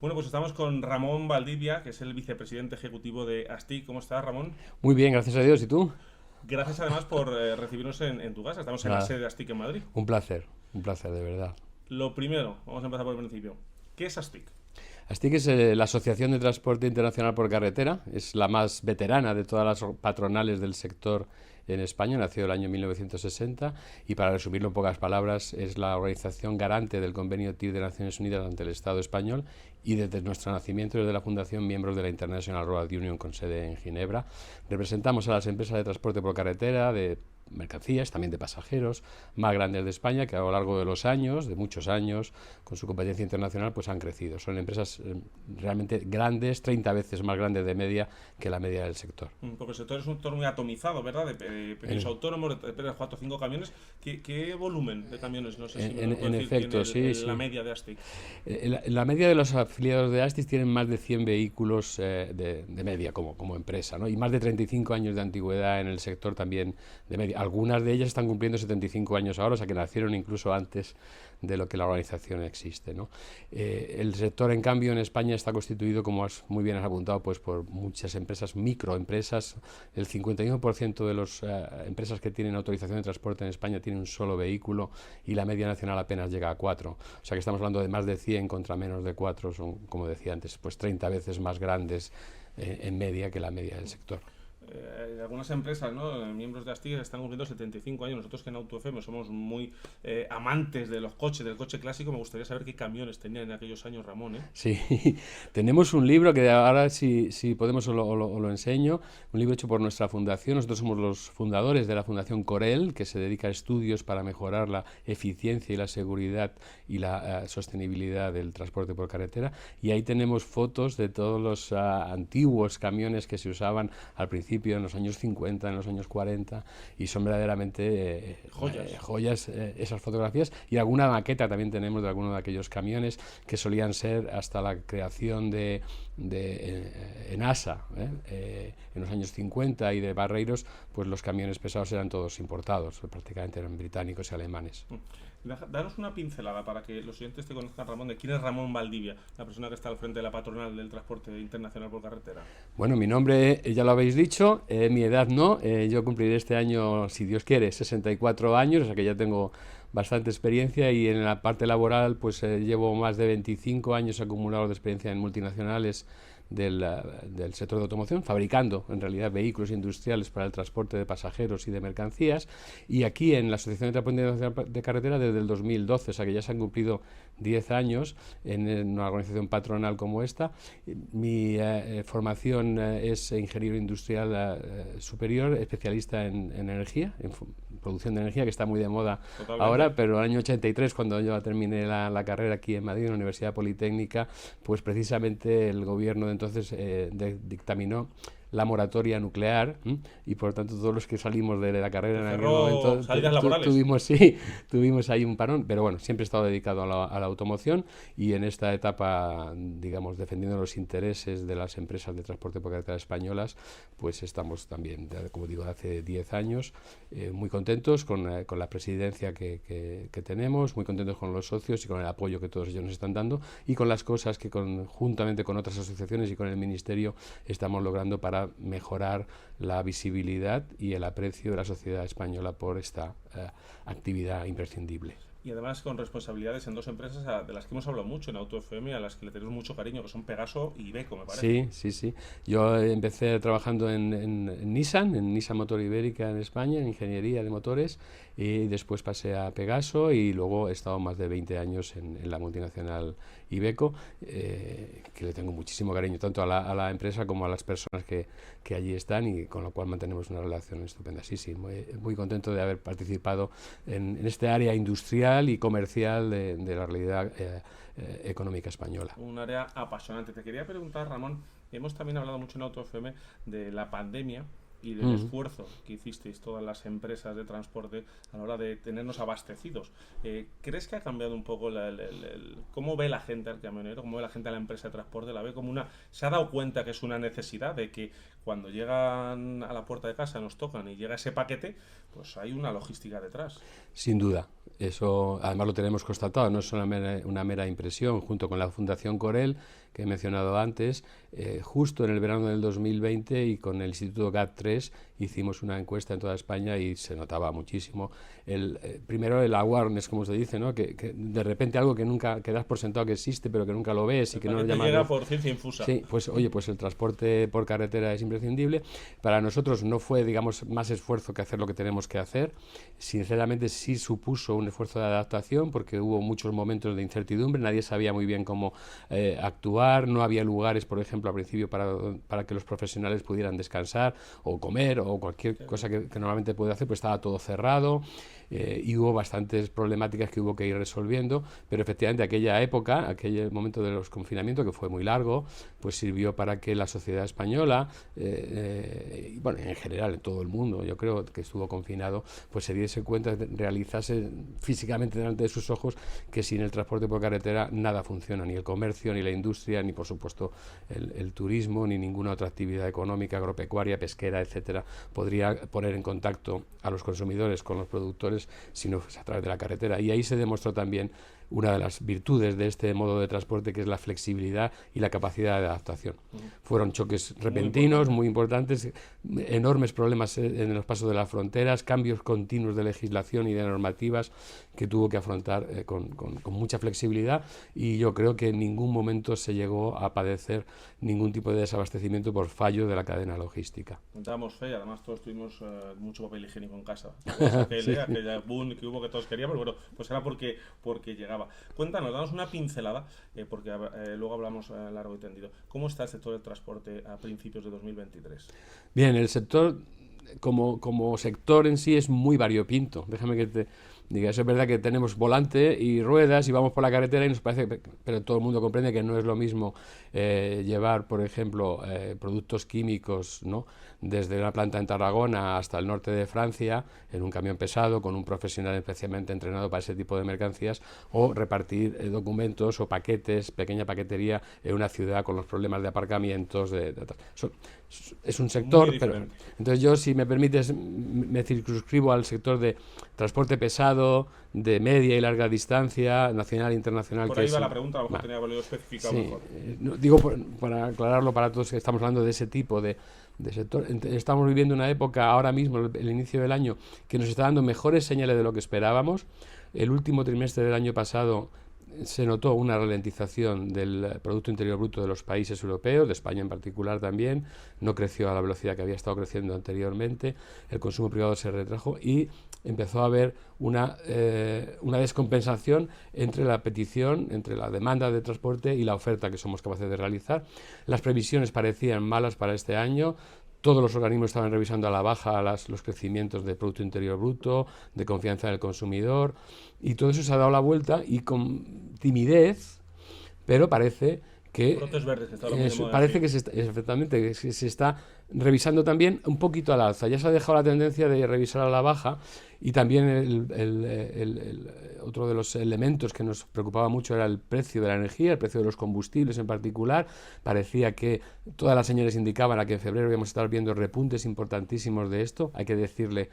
Bueno, pues estamos con Ramón Valdivia, que es el vicepresidente ejecutivo de ASTIC. ¿Cómo estás, Ramón? Muy bien, gracias a Dios. ¿Y tú? Gracias además por recibirnos en tu casa. Estamos en la Nada, sede de ASTIC en Madrid. un placer de verdad. Lo primero, vamos a empezar por el principio. ¿Qué es ASTIC? ASTIC es la Asociación de Transporte Internacional por Carretera, es la más veterana de todas las patronales del sector en España, nació el año 1960 y para resumirlo en pocas palabras es la organización garante del convenio TIR de Naciones Unidas ante el Estado español y desde nuestro nacimiento, desde la fundación, miembros de la International Road Union con sede en Ginebra. Representamos a las empresas de transporte por carretera, de mercancías, también de pasajeros, más grandes de España, que a lo largo de los años, de muchos años, con su competencia internacional, pues han crecido. Son empresas realmente grandes, 30 veces más grandes de media que la media del sector. Porque el sector es un sector muy atomizado, ¿verdad? De pequeños En, autónomos, de 4 o 5 camiones. ¿Qué volumen de camiones? No sé si me lo en puedes decir, tiene efecto, sí, la sí. media de ASTIC. La media de los afiliados de Astis tienen más de 100 vehículos de media como empresa, ¿no? Y más de 35 años de antigüedad en el sector también de media. Algunas de ellas están cumpliendo 75 años ahora, o sea que nacieron incluso antes de lo que la organización existe, ¿no? El sector, en cambio, en España está constituido, como muy bien has apuntado, pues por muchas empresas, microempresas. El 51% de las empresas que tienen autorización de transporte en España tienen un solo vehículo y la media nacional apenas llega a 4. O sea que estamos hablando de más de 100 contra menos de 4, son, como decía antes, pues 30 veces más grandes en media que la media del sector. Algunas empresas, ¿no? Miembros de ASTIC están cumpliendo 75 años. Nosotros que en AutoFM somos muy amantes de los coches, del coche clásico. Me gustaría saber qué camiones tenían en aquellos años, Ramón, ¿eh? Sí, tenemos un libro que ahora si podemos os lo enseño, un libro hecho por nuestra fundación. Nosotros somos los fundadores de la Fundación Corel, que se dedica a estudios para mejorar la eficiencia y la seguridad y la sostenibilidad del transporte por carretera. Y ahí tenemos fotos de todos los antiguos camiones que se usaban al principio, en los años 50, en los años 40, y son verdaderamente Joyas. joyas esas fotografías. Y alguna maqueta también tenemos de algunos de aquellos camiones que solían ser hasta la creación en ASA, en los años 50 y de Barreiros, pues los camiones pesados eran todos importados, prácticamente eran británicos y alemanes. Danos una pincelada para que los oyentes te conozcan, Ramón, de quién es Ramón Valdivia, la persona que está al frente de la patronal del transporte internacional por carretera. Bueno, mi nombre, ya lo habéis dicho, mi edad no, yo cumpliré este año, si Dios quiere, 64 años, o sea que ya tengo bastante experiencia y en la parte laboral pues llevo más de 25 años acumulados de experiencia en multinacionales del sector de automoción, fabricando en realidad vehículos industriales para el transporte de pasajeros y de mercancías, y aquí en la Asociación de Transporte Internacional de Carretera desde el 2012, o sea que ya se han cumplido 10 años en una organización patronal como esta. Mi formación es ingeniero industrial superior, especialista en energía, en producción de energía, que está muy de moda Totalmente. ahora, pero el año 83, cuando yo terminé la carrera aquí en Madrid, en la Universidad Politécnica, pues precisamente el gobierno de entonces dictaminó la moratoria nuclear, y por lo tanto todos los que salimos de la carrera Te en aquel cerró momento salidas laborales. tuvimos ahí un parón, pero bueno, siempre he estado dedicado a la automoción y en esta etapa, digamos, defendiendo los intereses de las empresas de transporte por carretera españolas, pues estamos también, como digo, hace 10 años, muy contentos con la presidencia que tenemos, muy contentos con los socios y con el apoyo que todos ellos nos están dando y con las cosas que juntamente con otras asociaciones y con el Ministerio estamos logrando para mejorar la visibilidad y el aprecio de la sociedad española por esta actividad imprescindible. Y además con responsabilidades en dos empresas de las que hemos hablado mucho en AutoFM, a las que le tenemos mucho cariño, que son Pegaso y Iveco, me parece. Sí, sí, sí. Yo empecé trabajando en Nissan, en Nissan Motor Ibérica en España, en ingeniería de motores, y después pasé a Pegaso y luego he estado más de 20 años en la multinacional Iveco, que le tengo muchísimo cariño tanto a la empresa como a las personas que allí están y con lo cual mantenemos una relación estupenda. Sí, sí, muy contento de haber participado en este área industrial y comercial de la realidad económica española. Un área apasionante. Te quería preguntar, Ramón, hemos también hablado mucho en AutoFM de la pandemia y del Mm. esfuerzo que hicisteis todas las empresas de transporte a la hora de tenernos abastecidos. ¿Crees que ha cambiado un poco cómo ve la gente al camionero, cómo ve la gente a la empresa de transporte? ¿La ve como una... ¿Se ha dado cuenta que es una necesidad de que cuando llegan a la puerta de casa nos tocan y llega ese paquete, pues hay una logística detrás? Sin duda, eso además lo tenemos constatado, no es una mera impresión, junto con la Fundación Corel, que he mencionado antes. Justo en el verano del 2020 y con el Instituto GAT3 hicimos una encuesta en toda España y se notaba muchísimo primero el awareness, como se dice, ¿no? Que de repente algo que nunca das por sentado que existe pero que nunca lo ves y que no lo llamas. Llega por ciencia infusa. Sí, pues oye, pues el transporte por carretera es imprescindible. Para nosotros no fue, digamos, más esfuerzo que hacer lo que tenemos que hacer. Sinceramente sí supuso un esfuerzo de adaptación porque hubo muchos momentos de incertidumbre, nadie sabía muy bien cómo actuar, no había lugares, por ejemplo, al principio para que los profesionales pudieran descansar o comer o cualquier cosa que normalmente puede hacer, pues estaba todo cerrado. Y hubo bastantes problemáticas que hubo que ir resolviendo, pero efectivamente aquella época, aquel momento de los confinamientos, que fue muy largo, pues sirvió para que la sociedad española, y bueno, en general en todo el mundo, yo creo que estuvo confinado, pues se diese cuenta, realizase físicamente delante de sus ojos que sin el transporte por carretera nada funciona, ni el comercio, ni la industria, ni por supuesto el turismo, ni ninguna otra actividad económica, agropecuaria, pesquera, etcétera, podría poner en contacto a los consumidores con los productores sino a través de la carretera. Y ahí se demostró también una de las virtudes de este modo de transporte, que es la flexibilidad y la capacidad de adaptación. Fueron choques repentinos, muy importantes, enormes problemas en los pasos de las fronteras, cambios continuos de legislación y de normativas que tuvo que afrontar con mucha flexibilidad, y yo creo que en ningún momento se llegó a padecer ningún tipo de desabastecimiento por fallo de la cadena logística. Damos fe, además todos tuvimos mucho papel higiénico en casa. Aquella boom que hubo que todos queríamos, bueno, pues era porque llegaba. Cuéntanos, danos una pincelada, porque luego hablamos largo y tendido. ¿Cómo está el sector del transporte a principios de 2023? Bien, el sector como sector en sí es muy variopinto. Déjame que te diga, eso es verdad que tenemos volante y ruedas y vamos por la carretera y nos parece, pero todo el mundo comprende que no es lo mismo llevar, por ejemplo, productos químicos, ¿no?, desde una planta en Tarragona hasta el norte de Francia en un camión pesado con un profesional especialmente entrenado para ese tipo de mercancías, o repartir documentos o paquetes, pequeña paquetería en una ciudad con los problemas de aparcamientos. Es un sector, pero entonces yo, si me permites, me circunscribo al sector de transporte pesado, de media y larga distancia, nacional e internacional. Por ahí va la pregunta, a lo mejor tenía valido especificar mejor. Digo, para aclararlo para todos, que estamos hablando de ese tipo de sector. Estamos viviendo una época, ahora mismo, el inicio del año, que nos está dando mejores señales de lo que esperábamos. El último trimestre del año pasado se notó una ralentización del Producto Interior Bruto de los países europeos, de España en particular también, no creció a la velocidad que había estado creciendo anteriormente, el consumo privado se retrajo y empezó a haber una descompensación entre la petición, entre la demanda de transporte y la oferta que somos capaces de realizar. Las previsiones parecían malas para este año. Todos los organismos estaban revisando a la baja los crecimientos del Producto Interior Bruto, de confianza del consumidor, y todo eso se ha dado la vuelta y con timidez, pero parece que se está revisando también un poquito al alza. Ya se ha dejado la tendencia de revisar a la baja, y también otro de los elementos que nos preocupaba mucho era el precio de la energía, el precio de los combustibles en particular. Parecía que todas las señales indicaban a que en febrero íbamos a estar viendo repuntes importantísimos de esto. Hay que decirle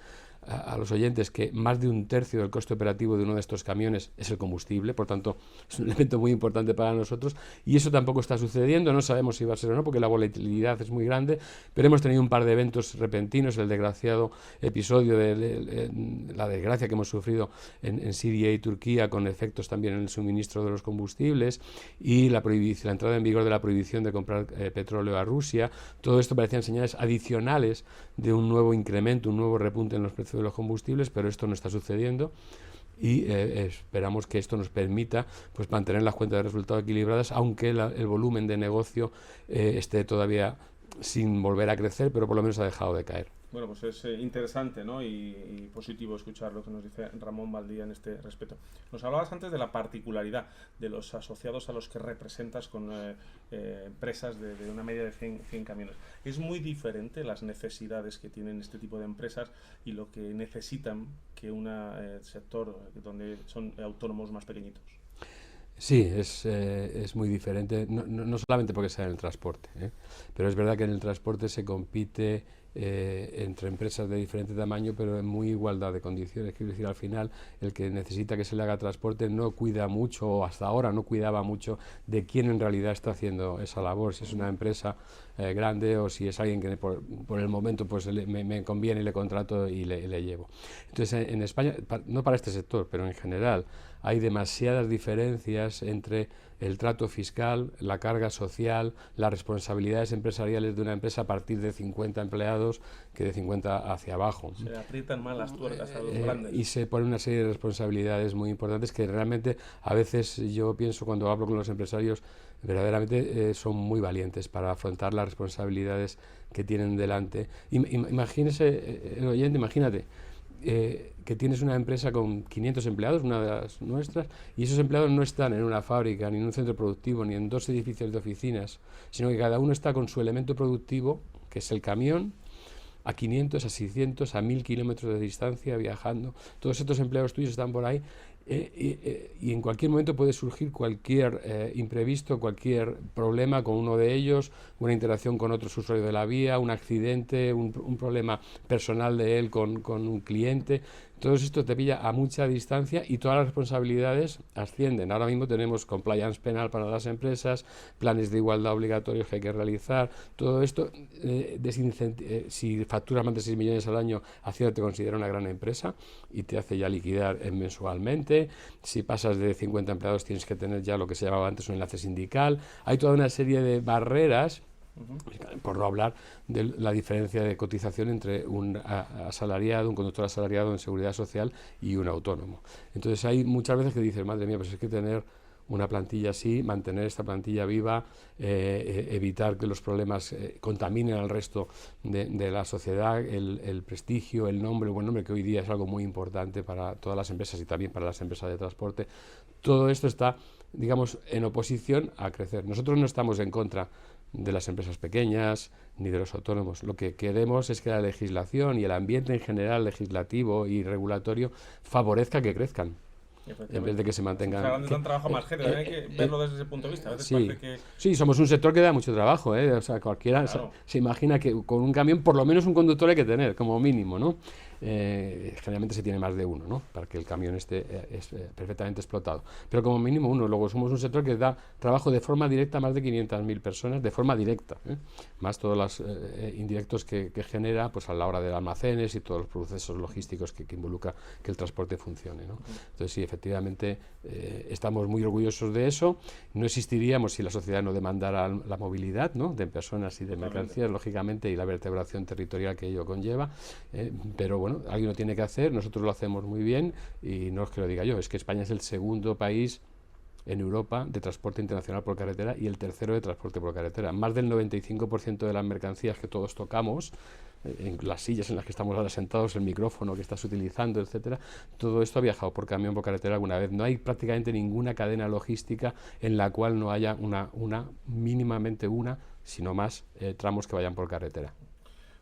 a los oyentes que más de un tercio del coste operativo de uno de estos camiones es el combustible, por tanto es un elemento muy importante para nosotros, y eso tampoco está sucediendo. No sabemos si va a ser o no, porque la volatilidad es muy grande, pero hemos tenido un par de eventos repentinos, el desgraciado episodio de la desgracia que hemos sufrido en Siria y Turquía, con efectos también en el suministro de los combustibles, y la entrada en vigor de la prohibición de comprar petróleo a Rusia. Todo esto parecían señales adicionales de un nuevo incremento, un nuevo repunte en los precios de los combustibles, pero esto no está sucediendo, y esperamos que esto nos permita pues mantener las cuentas de resultados equilibradas, aunque el volumen de negocio esté todavía sin volver a crecer, pero por lo menos ha dejado de caer. Bueno, pues es interesante, ¿no?, y positivo escuchar lo que nos dice Ramón Baldía en este respecto. Nos hablabas antes de la particularidad de los asociados a los que representas con empresas de una media de 100 camiones. ¿Es muy diferente las necesidades que tienen este tipo de empresas y lo que necesitan que un sector donde son autónomos más pequeñitos? Sí, es muy diferente, no solamente porque sea en el transporte, pero es verdad que en el transporte se compite entre empresas de diferente tamaño, pero en muy igualdad de condiciones. Quiero decir, al final, el que necesita que se le haga transporte no cuida mucho, o hasta ahora no cuidaba mucho, de quién en realidad está haciendo esa labor, si es una empresa grande o si es alguien que por el momento pues me conviene y le contrato y le llevo. Entonces, en España, no para este sector, pero en general, hay demasiadas diferencias entre el trato fiscal, la carga social, las responsabilidades empresariales de una empresa a partir de 50 empleados que de 50 hacia abajo. Se aprietan más las tuercas a los grandes. Y se pone una serie de responsabilidades muy importantes que realmente a veces yo pienso cuando hablo con los empresarios verdaderamente son muy valientes para afrontar las responsabilidades que tienen delante. Imagínese, el oyente, imagínate que tienes una empresa con 500 empleados, una de las nuestras, y esos empleados no están en una fábrica, ni en un centro productivo, ni en 2 edificios de oficinas, sino que cada uno está con su elemento productivo, que es el camión, a 500, a 600, a 1000 kilómetros de distancia, viajando. Todos estos empleados tuyos están por ahí y en cualquier momento puede surgir cualquier imprevisto, cualquier problema con uno de ellos, una interacción con otros usuarios de la vía, un accidente, un problema personal de él con un cliente. Todo esto te pilla a mucha distancia y todas las responsabilidades ascienden. Ahora mismo tenemos compliance penal para las empresas, planes de igualdad obligatorios que hay que realizar. Todo esto, si facturas más de 6 millones al año, Hacienda te considera una gran empresa y te hace ya liquidar mensualmente. Si pasas de 50 empleados tienes que tener ya lo que se llamaba antes un enlace sindical. Hay toda una serie de barreras, por no hablar de la diferencia de cotización entre un asalariado, un conductor asalariado en seguridad social y un autónomo. Entonces hay muchas veces que dices, madre mía, pues es que tener una plantilla así, mantener esta plantilla viva, evitar que los problemas contaminen al resto de la sociedad, el prestigio, el nombre, el buen nombre, que hoy día es algo muy importante para todas las empresas y también para las empresas de transporte. Todo esto está, digamos, en oposición a crecer. Nosotros no estamos en contra de las empresas pequeñas ni de los autónomos. Lo que queremos es que la legislación y el ambiente en general legislativo y regulatorio favorezca que crezcan, en vez de que se mantengan. O sea, dan trabajo más gente, hay que verlo desde ese punto de vista. A veces sí, parece que... sí, somos un sector que da mucho trabajo, ¿eh? O sea, cualquiera Claro. se imagina que con un camión por lo menos un conductor hay que tener, como mínimo, ¿no? Generalmente se tiene más de uno, ¿no? Para que el camión esté perfectamente explotado. Pero como mínimo uno. Luego somos un sector que da trabajo de forma directa a más de 500.000 personas, de forma directa, más todos los indirectos que genera pues a la hora de almacenes y todos los procesos logísticos que involucra que el transporte funcione, ¿no? Entonces sí, efectivamente estamos muy orgullosos de eso. No existiríamos si la sociedad no demandara la movilidad, ¿no? De personas y de mercancías, lógicamente, y la vertebración territorial que ello conlleva, pero bueno, alguien lo tiene que hacer, nosotros lo hacemos muy bien y no es que lo diga yo, es que España es el segundo país en Europa de transporte internacional por carretera y el tercero de transporte por carretera. Más del 95% de las mercancías que todos tocamos, en las sillas en las que estamos ahora sentados, el micrófono que estás utilizando, etcétera, todo esto ha viajado por camión, por carretera alguna vez. No hay prácticamente ninguna cadena logística en la cual no haya mínimamente una, sino más tramos que vayan por carretera.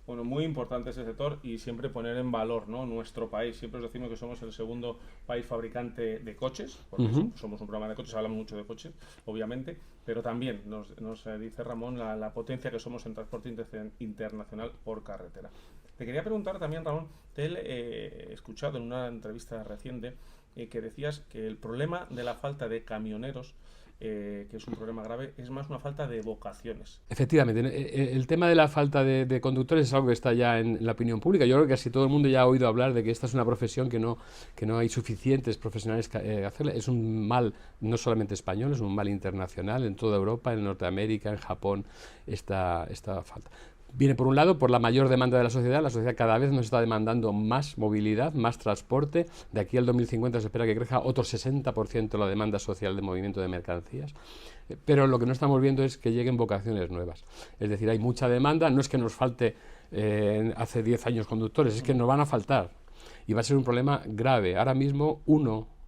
Bueno, muy importante ese sector y siempre poner en valor, ¿no?, nuestro país. Siempre os decimos que somos el segundo país fabricante de coches, porque somos un programa de coches, hablamos mucho de coches, obviamente, pero también nos dice Ramón la potencia que somos en transporte internacional por carretera. Te quería preguntar también, Ramón, he escuchado en una entrevista reciente que decías que el problema de la falta de camioneros, que es un problema grave, es más una falta de vocaciones. Efectivamente, el tema de la falta de conductores es algo que está ya en la opinión pública. Yo creo que casi todo el mundo ya ha oído hablar de que esta es una profesión que no hay suficientes profesionales que hacerla. Es un mal no solamente español, es un mal internacional en toda Europa, en Norteamérica, en Japón, esta falta. Viene por un lado por la mayor demanda de la sociedad cada vez nos está demandando más movilidad, más transporte. De aquí al 2050 se espera que crezca otro 60% la demanda social de movimiento de mercancías. Pero lo que no estamos viendo es que lleguen vocaciones nuevas. Es decir, hay mucha demanda, no es que nos falte hace 10 años conductores, es que nos van a faltar. Y va a ser un problema grave. Ahora mismo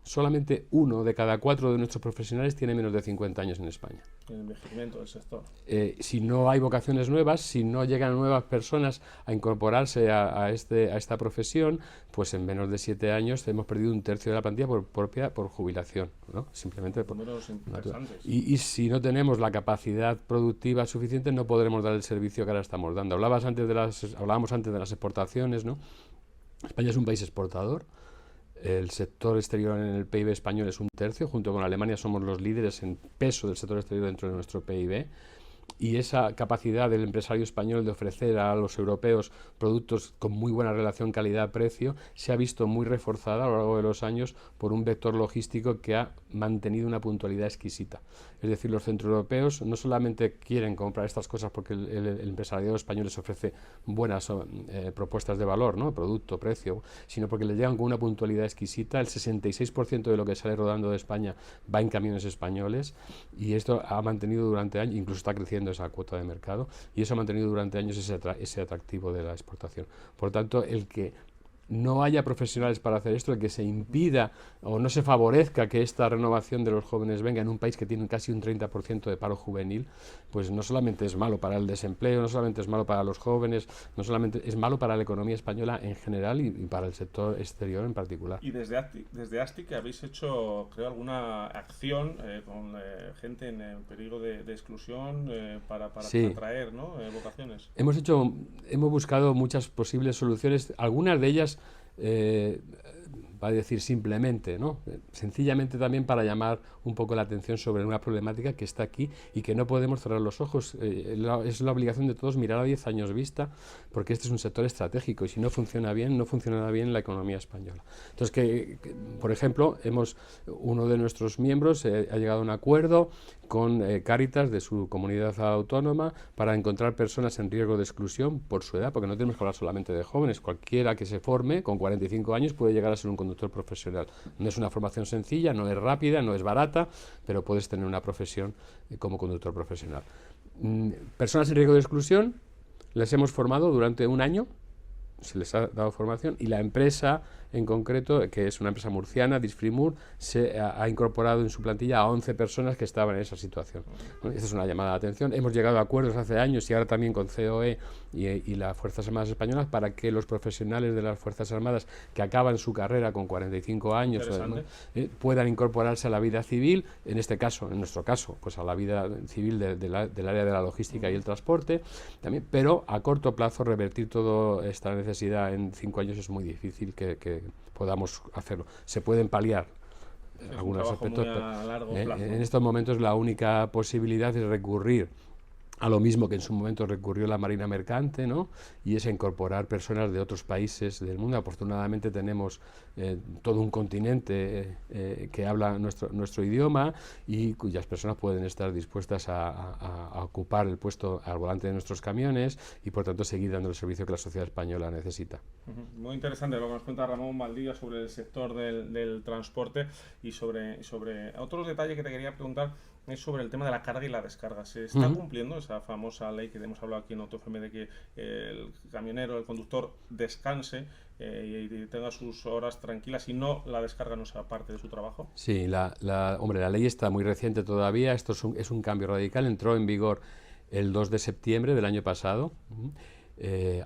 solamente 1 de cada 4 de nuestros profesionales tiene menos de 50 años en España. El envejecimiento del sector. Si no hay vocaciones nuevas, si no llegan nuevas personas a incorporarse a esta profesión, pues en menos de 7 años hemos perdido 1/3 de la plantilla por jubilación, ¿no? Simplemente por números interesantes. Y si no tenemos la capacidad productiva suficiente, no podremos dar el servicio que ahora estamos dando. Hablábamos antes de las exportaciones, ¿no? España es un país exportador. El sector exterior en el PIB español es 1/3, junto con Alemania somos los líderes en peso del sector exterior dentro de nuestro PIB. Y esa capacidad del empresario español de ofrecer a los europeos productos con muy buena relación calidad-precio se ha visto muy reforzada a lo largo de los años por un vector logístico que ha mantenido una puntualidad exquisita. Es decir, los centroeuropeos no solamente quieren comprar estas cosas porque el empresariado español les ofrece buenas propuestas de valor, ¿no? Producto, precio, sino porque les llegan con una puntualidad exquisita. El 66% de lo que sale rodando de España va en camiones españoles, y esto ha mantenido durante años, incluso está creciendo esa cuota de mercado, y eso ha mantenido durante años ese atractivo de la exportación. Por tanto, el que no haya profesionales para hacer esto, el que se impida o no se favorezca que esta renovación de los jóvenes venga en un país que tiene casi un 30% de paro juvenil, pues no solamente es malo para el desempleo, no solamente es malo para los jóvenes, no solamente es malo para la economía española en general y para el sector exterior en particular. Y desde ASTI que habéis hecho, creo, alguna acción con gente en peligro de exclusión para atraer, ¿no? Vocaciones. Hemos buscado muchas posibles soluciones, algunas de ellas va a decir simplemente, ¿no? Sencillamente también para llamar un poco la atención sobre una problemática que está aquí y que no podemos cerrar los ojos. Es la obligación de todos mirar a 10 años vista, porque este es un sector estratégico y si no funciona bien, no funcionará bien la economía española. Entonces, por ejemplo, uno de nuestros miembros ha llegado a un acuerdo con Cáritas de su comunidad autónoma para encontrar personas en riesgo de exclusión por su edad, porque no tenemos que hablar solamente de jóvenes. Cualquiera que se forme con 45 años puede llegar a ser un conductor profesional. No es una formación sencilla, no es rápida, no es barata, pero puedes tener una profesión como conductor profesional. Personas en riesgo de exclusión les hemos formado durante un año, se les ha dado formación, y la empresa en concreto, que es una empresa murciana, Disfrimur, se ha incorporado en su plantilla a 11 personas que estaban en esa situación. Esta es una llamada de atención. Hemos llegado a acuerdos hace años y ahora también con COE y las Fuerzas Armadas Españolas para que los profesionales de las Fuerzas Armadas que acaban su carrera con 45 años puedan incorporarse a la vida civil, en nuestro caso, pues a la vida civil del área de la logística y el transporte, también, pero a corto plazo revertir toda esta necesidad en 5 años es muy difícil que podamos hacerlo. Se pueden paliar algunos aspectos, pero en estos momentos la única posibilidad es recurrir a lo mismo que en su momento recurrió la Marina Mercante, ¿no? Y es a incorporar personas de otros países del mundo. Afortunadamente tenemos todo un continente que habla nuestro idioma y cuyas personas pueden estar dispuestas a ocupar el puesto al volante de nuestros camiones y por tanto seguir dando el servicio que la sociedad española necesita. Muy interesante lo que nos cuenta Ramón Valdivia sobre el sector del transporte y sobre otros detalles que te quería preguntar. Es sobre el tema de la carga y la descarga. ¿Se está cumpliendo esa famosa ley que hemos hablado aquí en AutoFM de que el camionero, el conductor descanse y tenga sus horas tranquilas y no la descarga no sea parte de su trabajo? Sí, hombre, la ley está muy reciente todavía. Esto es un cambio radical. Entró en vigor el 2 de septiembre del año pasado.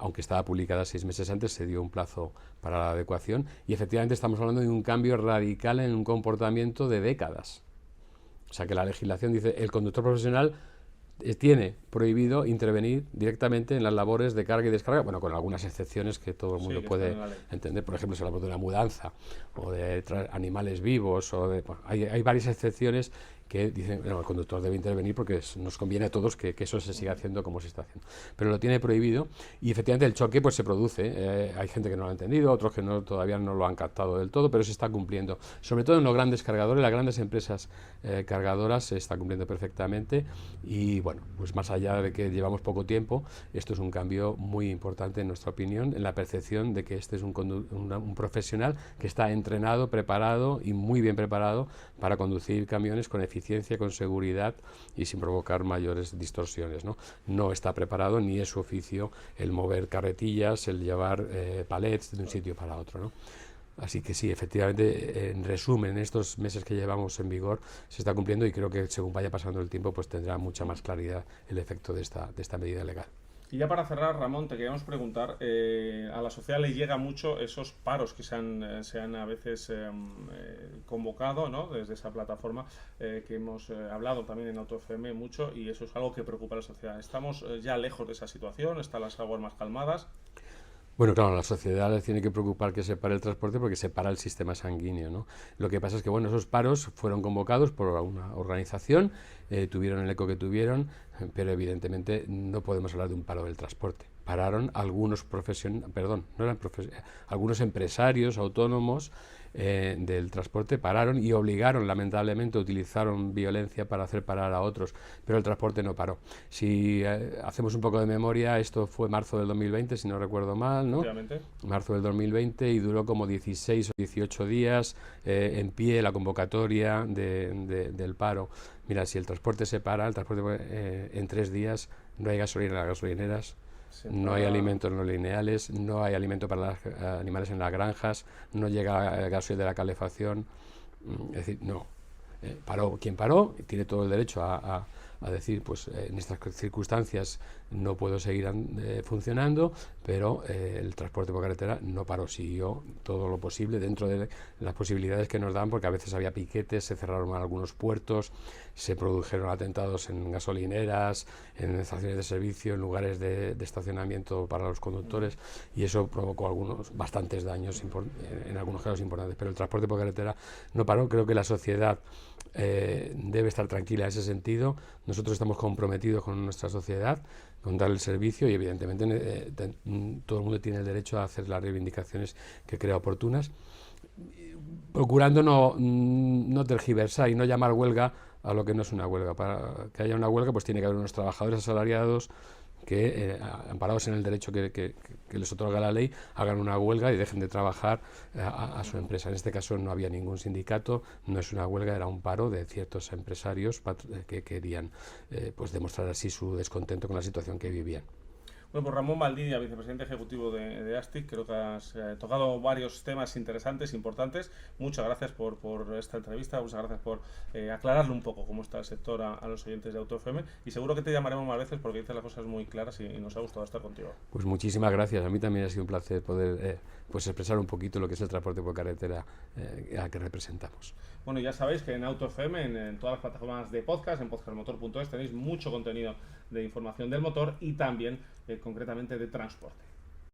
Aunque estaba publicada 6 meses antes, se dio un plazo para la adecuación y efectivamente estamos hablando de un cambio radical en un comportamiento de décadas. O sea que la legislación dice el conductor profesional tiene prohibido intervenir directamente en las labores de carga y descarga, bueno, con algunas excepciones que todo el mundo puede entender. Por ejemplo, si hablamos de una mudanza o de animales vivos, hay varias excepciones que dicen, bueno, el conductor debe intervenir porque nos conviene a todos que eso se siga haciendo como se está haciendo. Pero lo tiene prohibido y efectivamente el choque pues se produce. Hay gente que no lo ha entendido, otros que todavía no lo han captado del todo, pero se está cumpliendo. Sobre todo en los grandes cargadores, las grandes empresas cargadoras se está cumpliendo perfectamente y bueno, pues más allá de que llevamos poco tiempo, esto es un cambio muy importante en nuestra opinión, en la percepción de que este es un profesional que está entrenado, preparado y muy bien preparado para conducir camiones con eficiencia, con seguridad y sin provocar mayores distorsiones, ¿no? No está preparado ni es su oficio el mover carretillas, el llevar palets de un sitio para otro, ¿no? Así que sí, efectivamente, en resumen, estos meses que llevamos en vigor se está cumpliendo y creo que según vaya pasando el tiempo, pues tendrá mucha más claridad el efecto de esta medida legal. Y ya para cerrar, Ramón, te queríamos preguntar, a la sociedad le llega mucho esos paros que se han a veces convocado, ¿no? Desde esa plataforma que hemos hablado también en AutoFM mucho, y eso es algo que preocupa a la sociedad. ¿Estamos ya lejos de esa situación? ¿Están las aguas más calmadas? Bueno, claro, a la sociedad le tiene que preocupar que se pare el transporte porque se para el sistema sanguíneo, ¿no? Lo que pasa es que, bueno, esos paros fueron convocados por una organización, tuvieron el eco que tuvieron, pero evidentemente no podemos hablar de un paro del transporte. Pararon algunos algunos empresarios autónomos del transporte pararon y obligaron, lamentablemente, utilizaron violencia para hacer parar a otros, pero el transporte no paró. Si hacemos un poco de memoria, esto fue marzo del 2020, si no recuerdo mal, ¿no? Marzo del 2020, y duró como 16 o 18 días en pie la convocatoria del paro. Mira, si el transporte se para, en 3 días no hay gasolina en las gasolineras, no hay alimentos no lineales, no hay alimento para los animales en las granjas, no llega el gasoil de la calefacción. Es decir, no. Paró quien paró, tiene todo el derecho a decir, pues en estas circunstancias no puedo seguir funcionando, pero el transporte por carretera no paró, siguió todo lo posible dentro de las posibilidades que nos dan, porque a veces había piquetes, se cerraron algunos puertos, se produjeron atentados en gasolineras, en estaciones de servicio, en lugares de estacionamiento para los conductores, y eso provocó bastantes daños, en algunos casos importantes, pero el transporte por carretera no paró. Creo que la sociedad debe estar tranquila en ese sentido. Nosotros estamos comprometidos con nuestra sociedad, con dar el servicio, y evidentemente todo el mundo tiene el derecho a hacer las reivindicaciones que crea oportunas, procurando no tergiversar y no llamar huelga a lo que no es una huelga. Para que haya una huelga, pues tiene que haber unos trabajadores asalariados que, amparados en el derecho que les otorga la ley, hagan una huelga y dejen de trabajar a su empresa. En este caso no había ningún sindicato, no es una huelga, era un paro de ciertos empresarios que querían pues demostrar así su descontento con la situación que vivían. Bueno, pues Ramón Valdivia, vicepresidente ejecutivo de ASTIC, creo que has tocado varios temas interesantes, importantes. Muchas gracias por esta entrevista, muchas gracias por aclararle un poco cómo está el sector a los oyentes de AutoFM, y seguro que te llamaremos más veces porque dices las cosas muy claras y nos ha gustado estar contigo. Pues muchísimas gracias, a mí también ha sido un placer poder pues expresar un poquito lo que es el transporte por carretera al que representamos. Bueno, ya sabéis que en AutoFM, en todas las plataformas de podcast, en podcastmotor.es, tenéis mucho contenido de información del motor y también concretamente de transporte.